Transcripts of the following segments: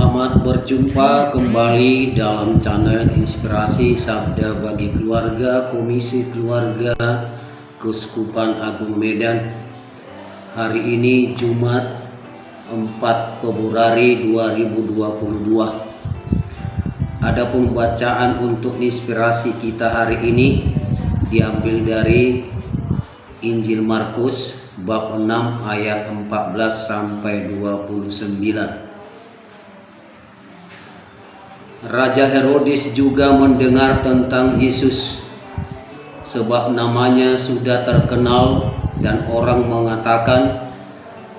Selamat berjumpa kembali dalam channel Inspirasi Sabda Bagi Keluarga Komisi Keluarga Keuskupan Agung Medan. Hari ini Jumat 4 Februari 2022. Adapun bacaan untuk inspirasi kita hari ini diambil dari Injil Markus bab 6 ayat 14 sampai 29. Raja Herodes juga mendengar tentang Yesus, sebab namanya sudah terkenal dan orang mengatakan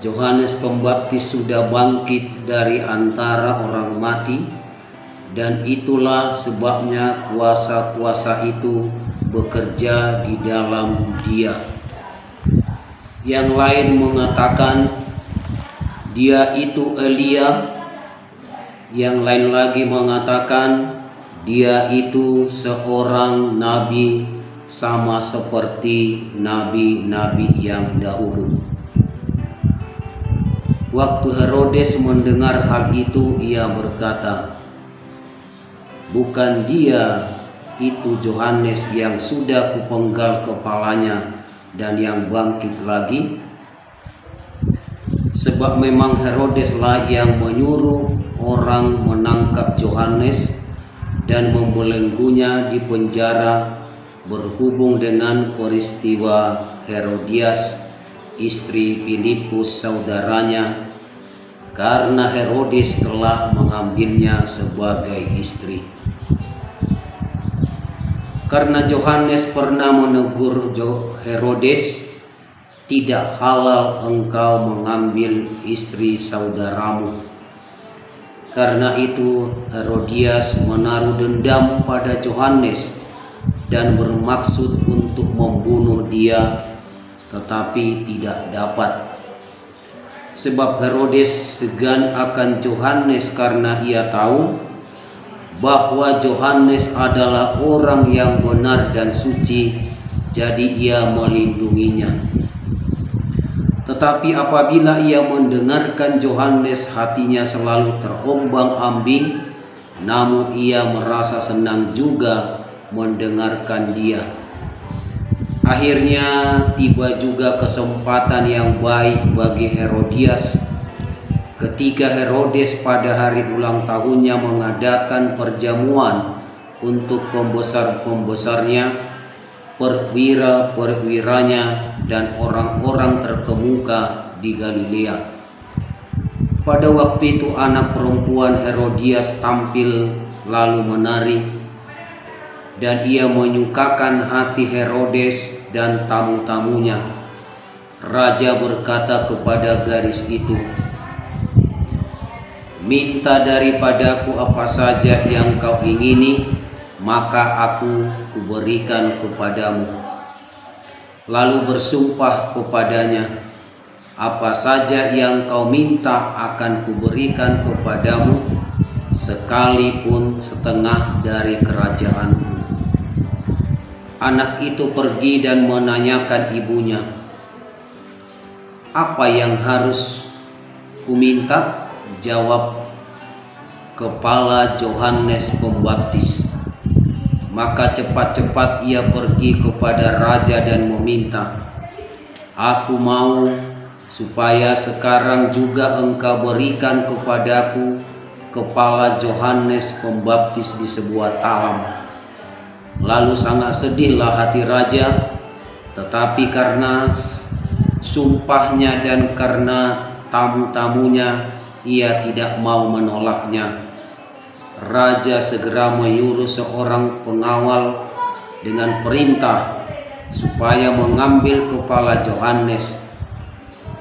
Yohanes Pembaptis sudah bangkit dari antara orang mati, dan itulah sebabnya kuasa-kuasa itu bekerja di dalam dia. Yang lain mengatakan dia itu Elia. Yang lain lagi mengatakan dia itu seorang nabi, sama seperti nabi-nabi yang dahulu. Waktu Herodes mendengar hal itu, ia berkata, "Bukan dia itu Yohanes yang sudah kupenggal kepalanya dan yang bangkit lagi?" Sebab memang Herodeslah yang menyuruh orang menangkap Yohanes dan membelenggunya di penjara berhubung dengan peristiwa Herodias, istri Filipus saudaranya, karena Herodes telah mengambilnya sebagai istri. Karena Yohanes pernah menegur Herodes, "Tidak halal engkau mengambil istri saudaramu." Karena itu Herodias menaruh dendam pada Yohanes dan bermaksud untuk membunuh dia, tetapi tidak dapat. Sebab Herodes segan akan Yohanes karena ia tahu bahwa Yohanes adalah orang yang benar dan suci, jadi ia melindunginya. Tetapi apabila ia mendengarkan Yohanes, hatinya selalu terombang-ambing, namun ia merasa senang juga mendengarkan dia. Akhirnya tiba juga kesempatan yang baik bagi Herodias ketika Herodes pada hari ulang tahunnya mengadakan perjamuan untuk pembesar-pembesarnya, perwira-perwiranya, dan orang-orang terkemuka di Galilea. Pada waktu itu anak perempuan Herodias tampil lalu menari, dan ia menyukakan hati Herodes dan tamu-tamunya. Raja berkata kepada gadis itu, "Minta daripadaku apa saja yang kau ingini, maka aku kuberikan kepadamu." Lalu bersumpah kepadanya, "Apa saja yang kau minta akan kuberikan kepadamu, sekalipun setengah dari kerajaanku." Anak itu pergi dan menanyakan ibunya, "Apa yang harus kuminta?" Jawab, "Kepala Yohanes Pembaptis." Maka cepat-cepat ia pergi kepada raja dan meminta, "Aku mau supaya sekarang juga engkau berikan kepadaku kepala Yohanes Pembaptis di sebuah talam." Lalu sangat sedihlah hati raja, tetapi karena sumpahnya dan karena tamu-tamunya, ia tidak mau menolaknya. Raja segera menyuruh seorang pengawal dengan perintah supaya mengambil kepala Yohanes.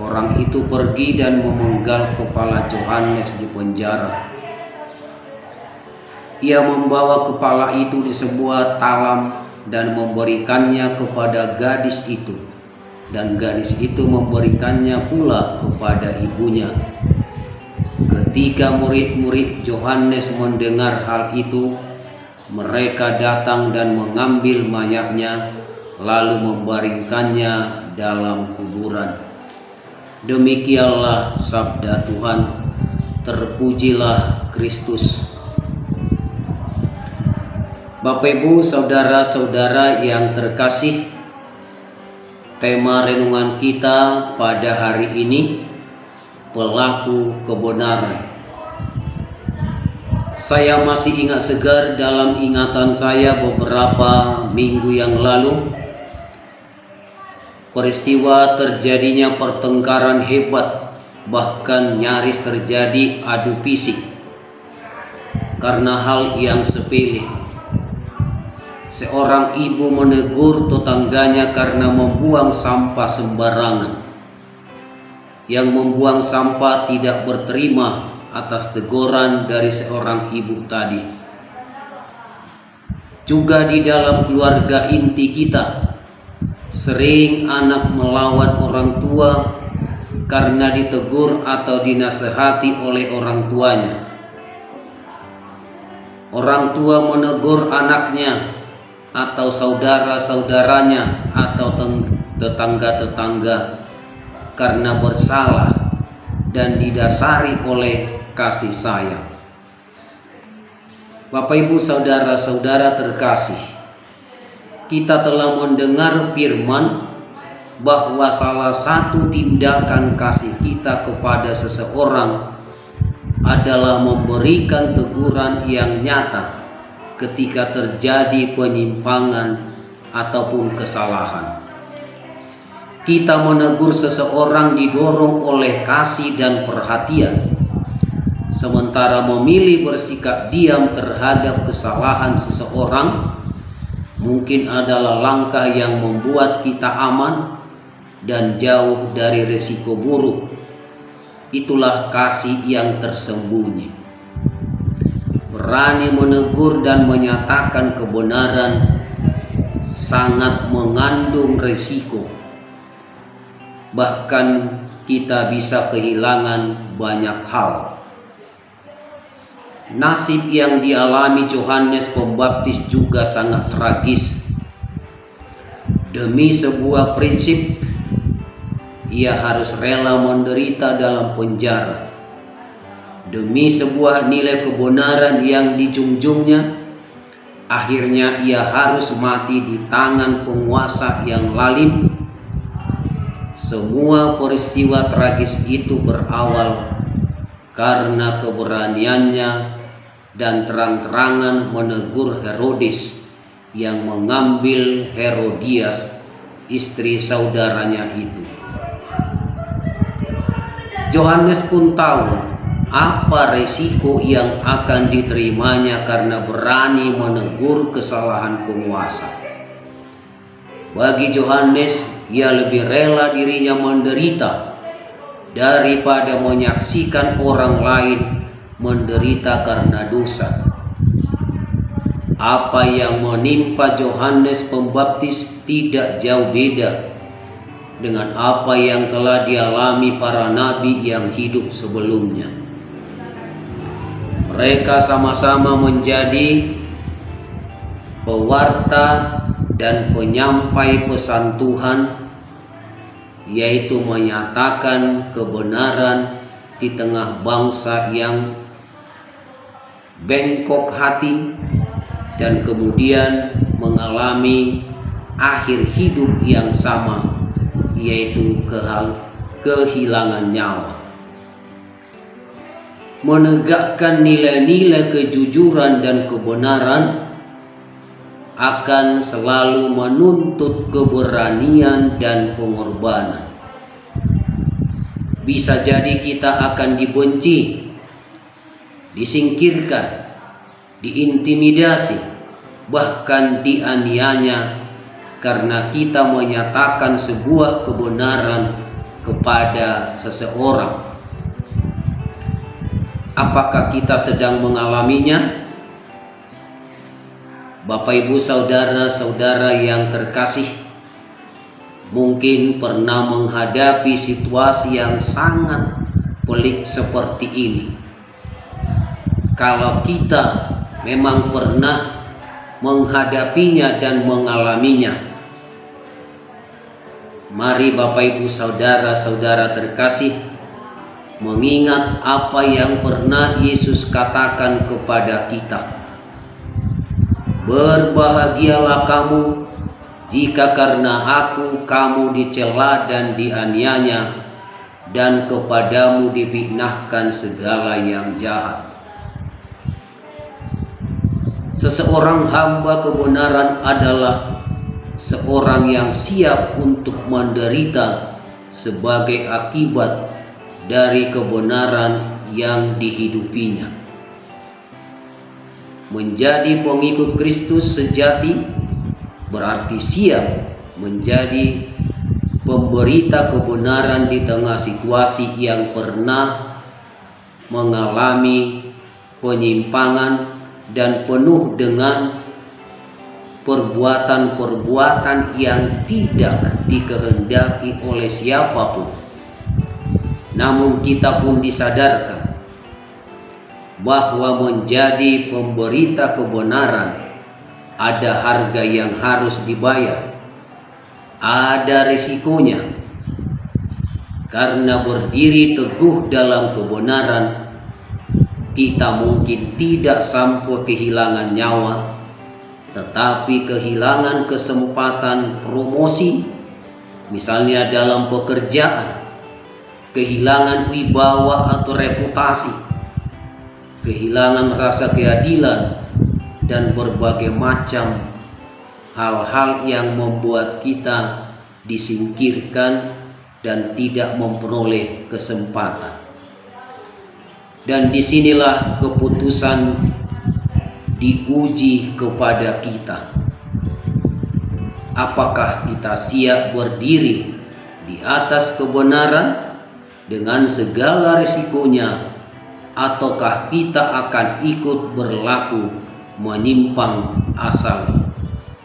Orang itu pergi dan memenggal kepala Yohanes di penjara. Ia membawa kepala itu di sebuah talam dan memberikannya kepada gadis itu, dan gadis itu memberikannya pula kepada ibunya. Ketika murid-murid Yohanes mendengar hal itu, mereka datang dan mengambil mayatnya, lalu membaringkannya dalam kuburan. Demikianlah sabda Tuhan. Terpujilah Kristus. Bapak Ibu, saudara-saudara yang terkasih, tema renungan kita pada hari ini, pelaku kebenaran. Saya masih ingat segar dalam ingatan saya beberapa minggu yang lalu, peristiwa terjadinya pertengkaran hebat, bahkan nyaris terjadi adu fisik karena hal yang sepele. Seorang ibu menegur tetangganya karena membuang sampah sembarangan. Yang membuang sampah tidak berterima atas teguran dari seorang ibu tadi. Juga di dalam keluarga inti kita, sering anak melawan orang tua karena ditegur atau dinasehati oleh orang tuanya. Orang tua menegur anaknya atau saudara-saudaranya atau tetangga-tetangga karena bersalah dan didasari oleh kasih sayang. Bapak Ibu, saudara-saudara terkasih, kita telah mendengar firman bahwa salah satu tindakan kasih kita kepada seseorang adalah memberikan teguran yang nyata ketika terjadi penyimpangan ataupun kesalahan. Kita menegur seseorang didorong oleh kasih dan perhatian, sementara memilih bersikap diam terhadap kesalahan seseorang mungkin adalah langkah yang membuat kita aman dan jauh dari risiko buruk. Itulah kasih yang tersembunyi. Berani menegur dan menyatakan kebenaran sangat mengandung risiko. Bahkan kita bisa kehilangan banyak hal. Nasib yang dialami Yohanes Pembaptis juga sangat tragis. Demi sebuah prinsip, ia harus rela menderita dalam penjara. Demi sebuah nilai kebenaran yang dijunjungnya, akhirnya ia harus mati di tangan penguasa yang lalim. Semua peristiwa tragis itu berawal karena keberaniannya dan terang-terangan menegur Herodes yang mengambil Herodias, istri saudaranya itu. Yohanes pun tahu apa resiko yang akan diterimanya karena berani menegur kesalahan penguasa. Bagi Yohanes, ia lebih rela dirinya menderita daripada menyaksikan orang lain menderita karena dosa. Apa yang menimpa Yohanes Pembaptis tidak jauh beda dengan apa yang telah dialami para nabi yang hidup sebelumnya. Mereka sama-sama menjadi pewarta dan penyampai pesan Tuhan, yaitu menyatakan kebenaran di tengah bangsa yang bengkok hati dan kemudian mengalami akhir hidup yang sama, yaitu kehilangan nyawa. Menegakkan nilai-nilai kejujuran dan kebenaran akan selalu menuntut keberanian dan pengorbanan. Bisa jadi kita akan dibenci, disingkirkan, diintimidasi, bahkan dianiaya karena kita menyatakan sebuah kebenaran kepada seseorang. Apakah kita sedang mengalaminya? Bapak Ibu, saudara-saudara yang terkasih, mungkin pernah menghadapi situasi yang sangat pelik seperti ini. Kalau kita memang pernah menghadapinya dan mengalaminya, mari Bapak Ibu, saudara-saudara terkasih, mengingat apa yang pernah Yesus katakan kepada kita. Berbahagialah kamu jika karena aku kamu dicela dan dianiaya, dan kepadamu difitnahkan segala yang jahat. Seseorang hamba kebenaran adalah seorang yang siap untuk menderita sebagai akibat dari kebenaran yang dihidupinya. Menjadi pengikut Kristus sejati berarti siap menjadi pemberita kebenaran di tengah situasi yang pernah mengalami penyimpangan dan penuh dengan perbuatan-perbuatan yang tidak dikehendaki oleh siapapun. Namun kita pun disadarkan bahwa menjadi pemberita kebenaran ada harga yang harus dibayar, ada risikonya. Karena berdiri teguh dalam kebenaran, kita mungkin tidak sampai kehilangan nyawa, tetapi kehilangan kesempatan promosi, misalnya dalam pekerjaan, kehilangan wibawa atau reputasi, kehilangan rasa keadilan, dan berbagai macam hal-hal yang membuat kita disingkirkan dan tidak memperoleh kesempatan. Dan disinilah keputusan diuji kepada kita. Apakah kita siap berdiri di atas kebenaran dengan segala risikonya, ataukah kita akan ikut berlaku menyimpang asal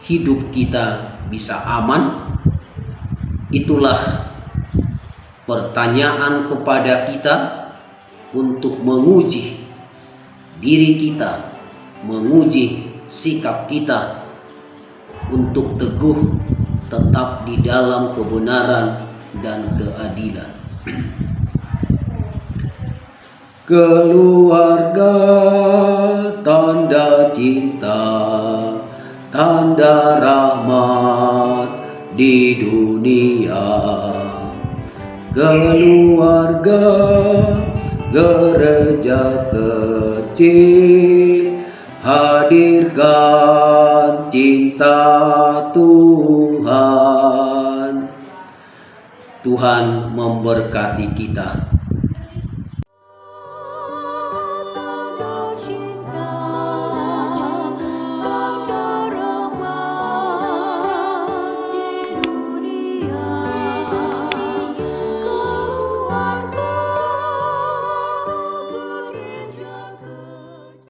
hidup kita bisa aman? Itulah pertanyaan kepada kita untuk menguji diri kita, menguji sikap kita untuk teguh tetap di dalam kebenaran dan keadilan. Keluarga tanda cinta, tanda rahmat di dunia. Keluarga gereja kecil, hadirkan cinta Tuhan. Tuhan memberkati kita.